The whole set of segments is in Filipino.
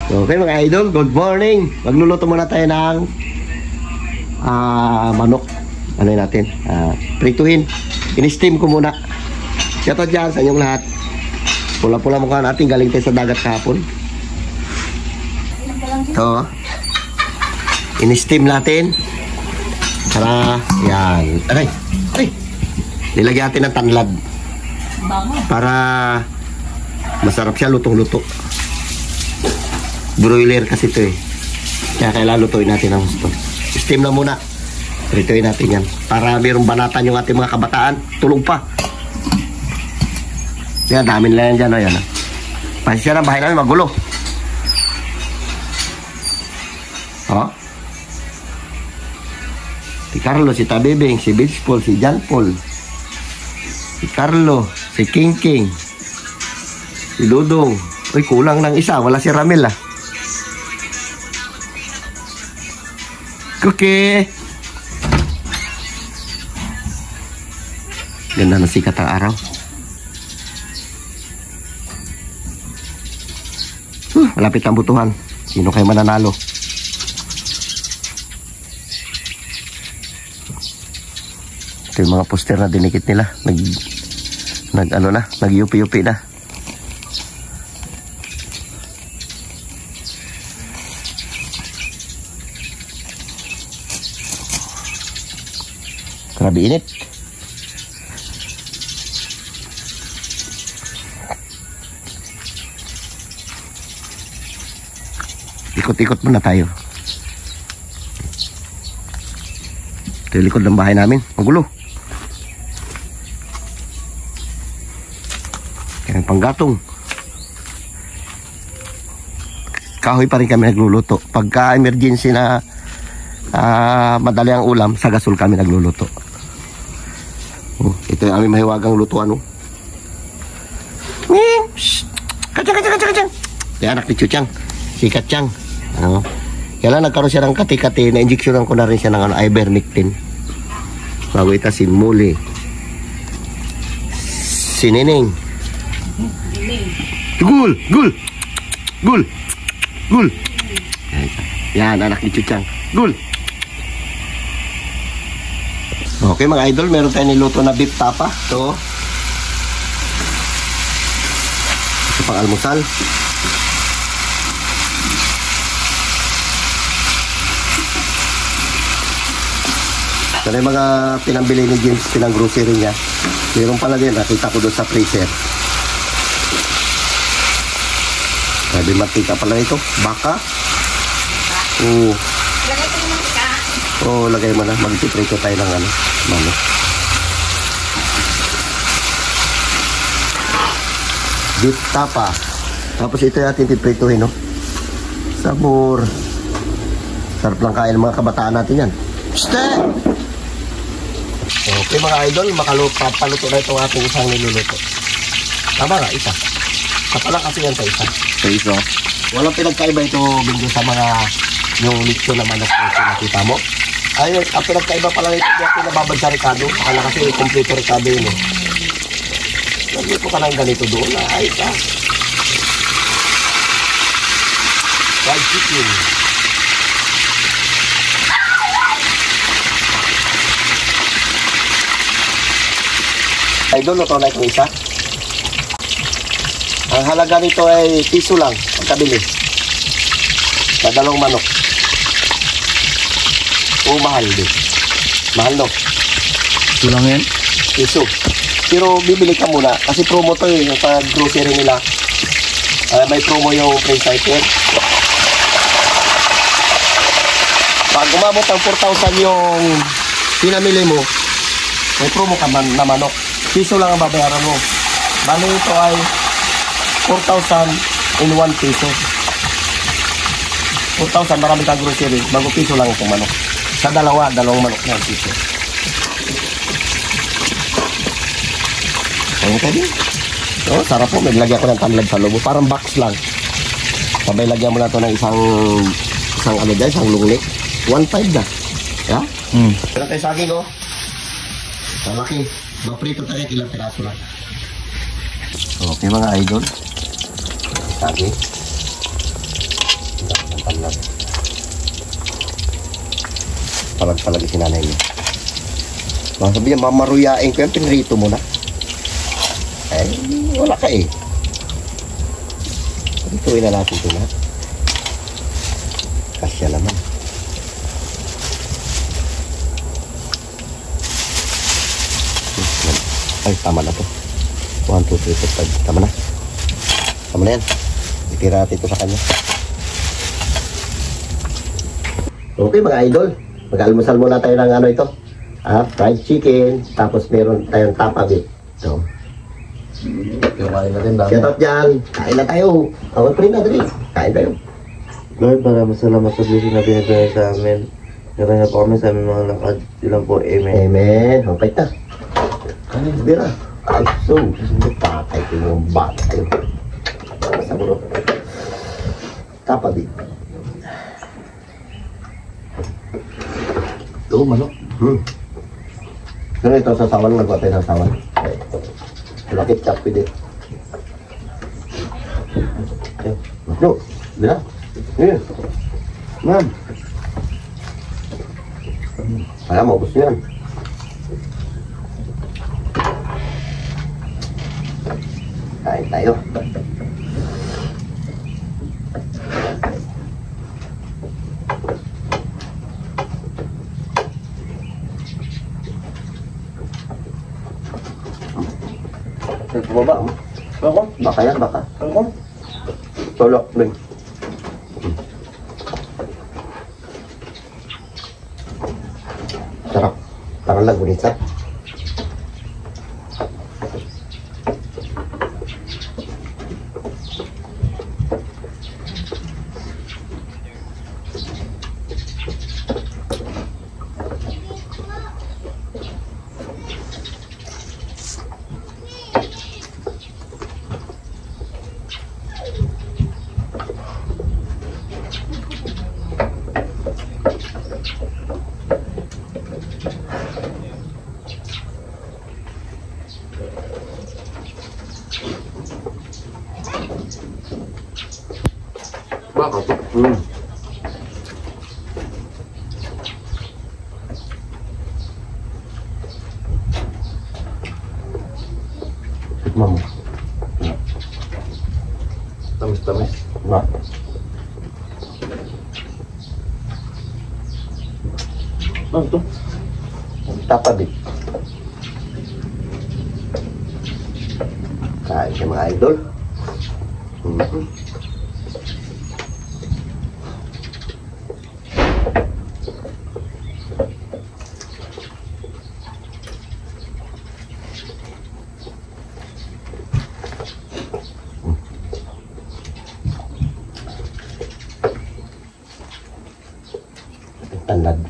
Okay mga idol, good morning. Magluluto muna tayo ng manok. Ano yun natin? Prituhin. In-steam ko muna. Shoutout dyan sa inyong lahat. Pula-pula mukha natin. Galing tayo sa dagat kahapon. Ito. In-steam natin. Para, yan. Aray. Nilagyan natin ng tanlad. Para masarap siya, lutong-luto. Broiler kasi ito eh. Kaya kailangan lutuin natin ang gusto. Steam na muna. Prituin natin yan. Para mayroong banatan yung ating mga kabataan. Tulog pa. Yan, dami nila yan dyan. O, yan. Pasisya na, bahay namin magulo. O. Si Carlo, si Tabibing, si Vince Paul, si John Paul. Si Carlo, si King King. Si Dudong. Uy, kulang ng isa. Wala si Ramil ah. Cookie. Ganda na sikat ang araw. Malapit ang butuhan. Sino kayo mananalo? Ito yung mga poster na dinikit nila. Nag-yupi-yupi na. Grabe init. Ikot-ikot muna tayo. Ito yung likod ng bahay namin. Magulo. Kaya panggatong. Kahoy pa rin kami nagluluto. Pagka emergency na madali ang ulam, sa gasol kami nagluluto. Ito yung aming mahiwagang lutuan. Kachang. Yan, anak ni Chuchang. Si Kachang. Kailan nagkaroon siya ng kati-kati, na-injectionan ko na rin siya ng ivermectin. Bago itasin muli. Si Nining. Gul. Yan, anak ni Chuchang. Gul. Okay mga idol, meron tayo niluto na beef tapa. Ito. Ito pang almusal. Ito na yung mga pinambili ni James, pinang grocery niya. Meron pala din, nakita ko doon sa freezer. Sabi matika pala ito. Baka. Lagay mo na. Mag-tiprito tayo ng manok. Beef tapa. Tapos ito yung ating tipritohin, no? Sabor. Sarap lang kain ng mga kabataan natin yan. Step! Okay mga idol, paluto na itong ating isang niluluto. Tama nga, isa. Kapala kasi yan sa isa. Sa isa? Walang pinagkaiba ito binggo sa mga yung litsyo na manok na nakita mo. Ayun, ang pinagkaiba pala ito yung nababad sa Ricardo. Akala kasi kompleto Ricardo yun eh. Nagluto ka ng ganito doon. Ayos ah. Fried chicken. Idol, luto na itong isa. Ang halaga nito ay piso lang. Pagkabili. Sa dalawang manok. Mahal din. Mahal no? Ito lang yan? Piso. Pero bibili ka muna. Kasi promo to eh. Yung sa grocery nila. May promo yung Prince Item. Pag umabot ang 4,000 yung pinamili mo, may promo ka na manok. Piso lang ang babayaran mo. Bali ito ay 4,000 in 1 peso. 4,000 marami kang grocery. Bago piso lang itong manok. Sa dalawang manok na piso. Ayun ka din. So, sarap po. Naglagyan ko ng tanlad sa lobo. Parang box lang. Sabay lagyan mo na ito ng isang isang lunglik. 1.5 na. Yeah? Pero tayo saging, oh. Malaki. Maprito tayo, ilang piraso lang. Okay mga idol. Saging. palag-palag si nanay niya. Baka sabihin, mamaruyain ko yan, pinrito mo na. Eh, wala ka eh. Ituin na natin ito lahat. Kasya naman. Ay, tama na to. 1, 2, 3, 4, 5. Tama na. Tama na yan. Itira natin ito sa kanya. Okay mga idol. Mag-almusal muna tayo ng ano ito. Fried chicken. Tapos meron tayong tapa beef. So. Kumain natin dami. Shout out dyan. Kain na tayo. Awal pa rin na dali. Kain tayo. Lord, maraming salamat sa blessing na binibigay sa amin. Gano'n na po kami sa aming mga lakad. Ilan po, amen. Amen. Okay na. Kanin, bira. Ay, so. Hindi patay ko yung bata tayo. Basta bro. Tapa beef. Ito, manok. Ano ito sa sawan? Nagawa tayo ng sawan. Lakit chop pwede. No, bira. Ayan. Ma'am. Kaya maubos nyo yan. Kain tayo. Baba mo. Ako? Baka yan, baka. Ako? Tolok, Bing. Sarap. Parang lagunisa. Bakit? Tikman mo. Tamis-tamis. Ba? Ano ito? Tapa din. Kain siya mga idol. Tanad.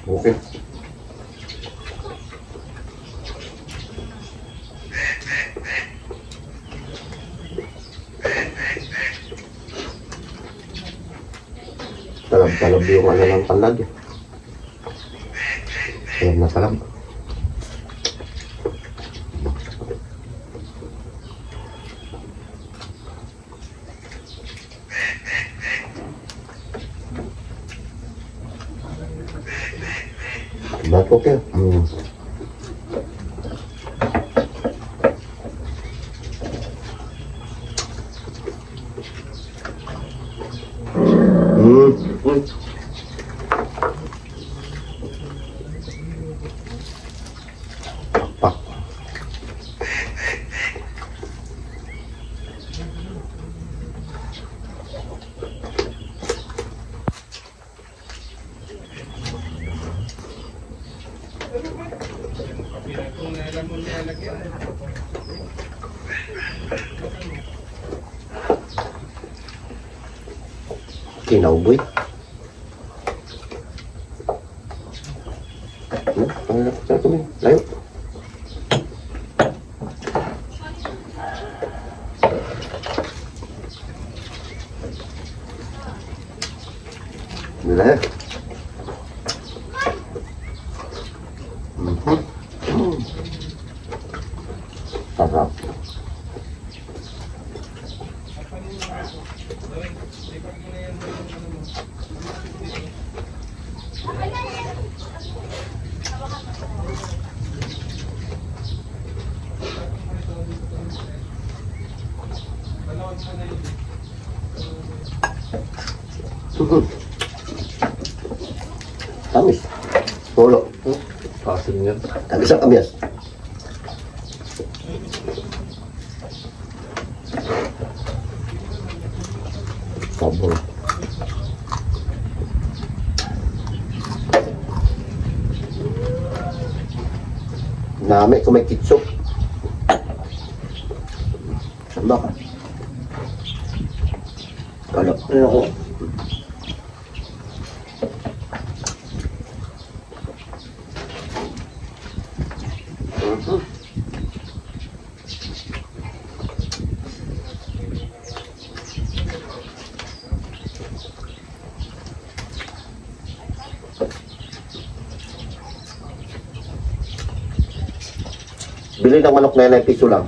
Okay. Talab-talab yung ano ng panlag. Talab na talab. Ba't okay? Pak. Kinauboy. na kami. Layo. Nila ya. Sarap. Tamis. Polo. Asin yan. Tamis ang kamyas. Sabor. Nami kung may ketchup. Samba ka. Kalo. Ano ako? Bili ng manok na yan ay piso lang.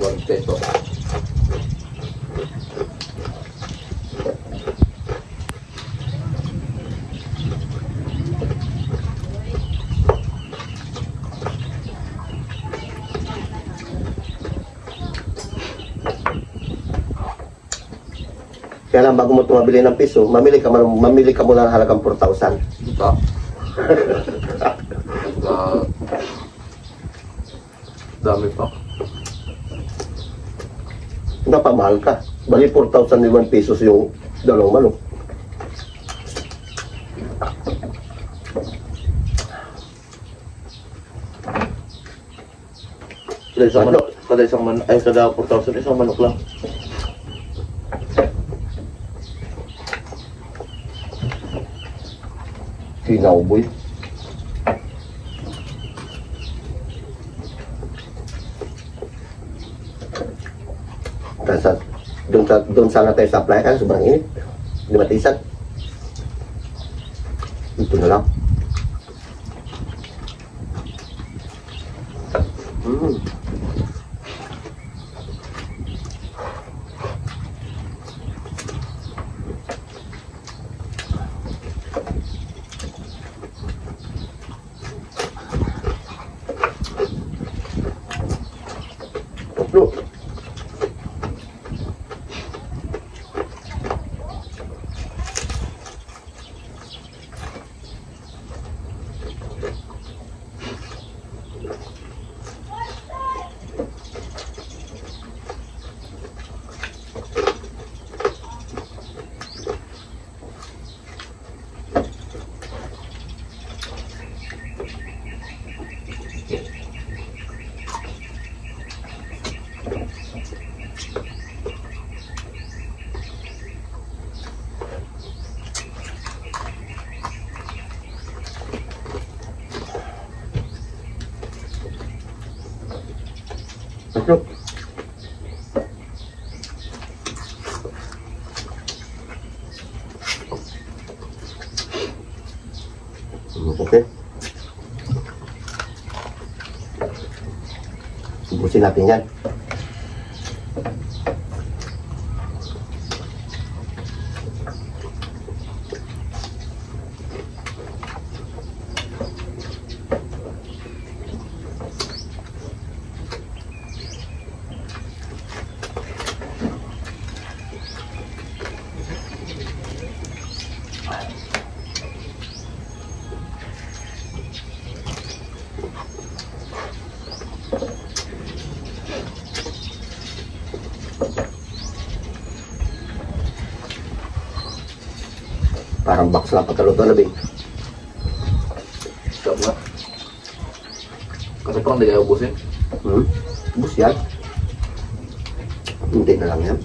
1 peso. Kaya lang bago mo tumabili ng piso, mamili ka muna ng halagang 4,000. Ito. Dami pa. Napamahal ka. Bali 4,001 pesos yung dalawang manok. Kada isang manok, ay kada 4,000 isang manok lang. Sinaw boy. Kasi doon sana tayo sa apply kan sobrang init. Di matisan. Ito na lang. Look. Masuk. Oke. Ubusin natin yan. Parang box lang pagkaluto na, Bing. Stop na. Kasi parang hindi kayo ubusin. Bus yan. Hindi na lang yan.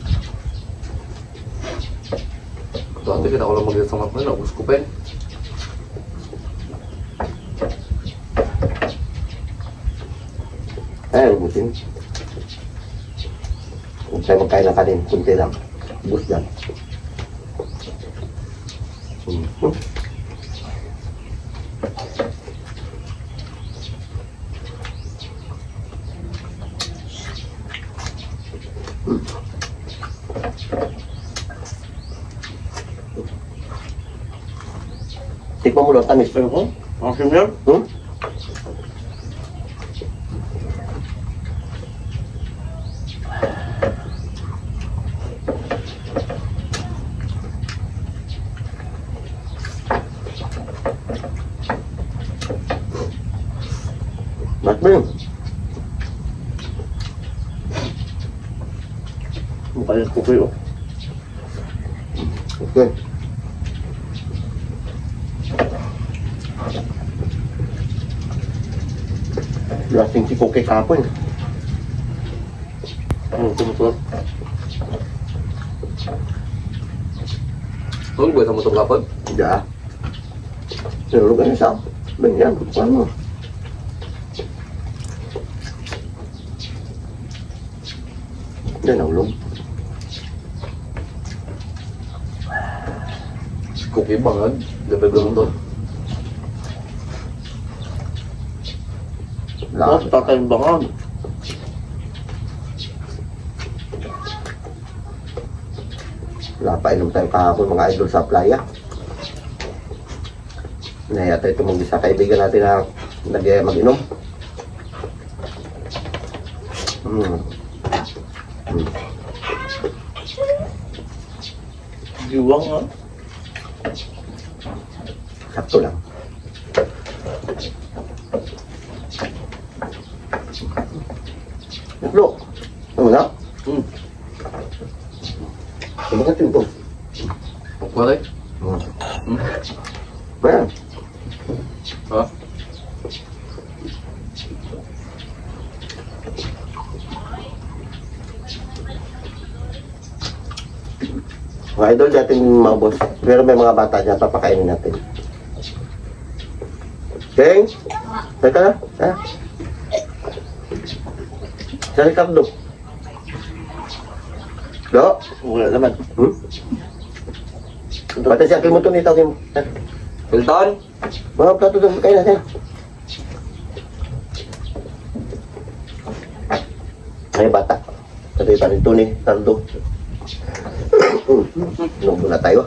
Dati kita ko lang mag-isa sa mat na, ubus ko pa eh. Ay, ubusin. Huwag tayo magkain ng kanin. Kunti lang. Ubus lang. Tikman mo lang, tamis. Asim yan? Mas ba yun? Mukha yung kukoy oh. Okay. Lasing si Koke kapon. Tumutuwa. Huwag buhay sa mo itong kapag. Hindi ah. Sinulog ang isa. Ganyan. Paano? Yan ang ulog. Cookie bangag. Gabi-gabi to. Tapos tatayong bangag. Wala pa inom tayo kahapon mga idol sa playa. Naya tayo tumunggi sa kaibigan natin na mag-inom. Giwang ah. Sakto lang. Naklo. Ano na? Bakit yun to? Walay. Bayan. Ha? Mga idol dating mga boss. Pero may mga bata dyan, papakainin natin. Keng? Teka na? Ha? Sa Ricardo. Do? Wala naman. Pati siya, mo ito nito. Hilton? Mga plato doon, kain natin. Ay, bata. Pati pa rin ito ni Ricardo. Nung muna tayo.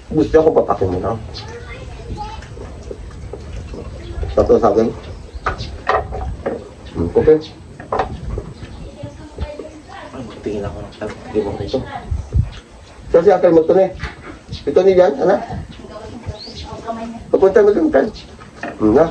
Gusto ako papakin mo na. Satu sa akin. Okay. Ay, magtingin ako ng limang nito. So si Akal magto ni. Ito ni Jan, anak. Papunta mo doon, kan. Na.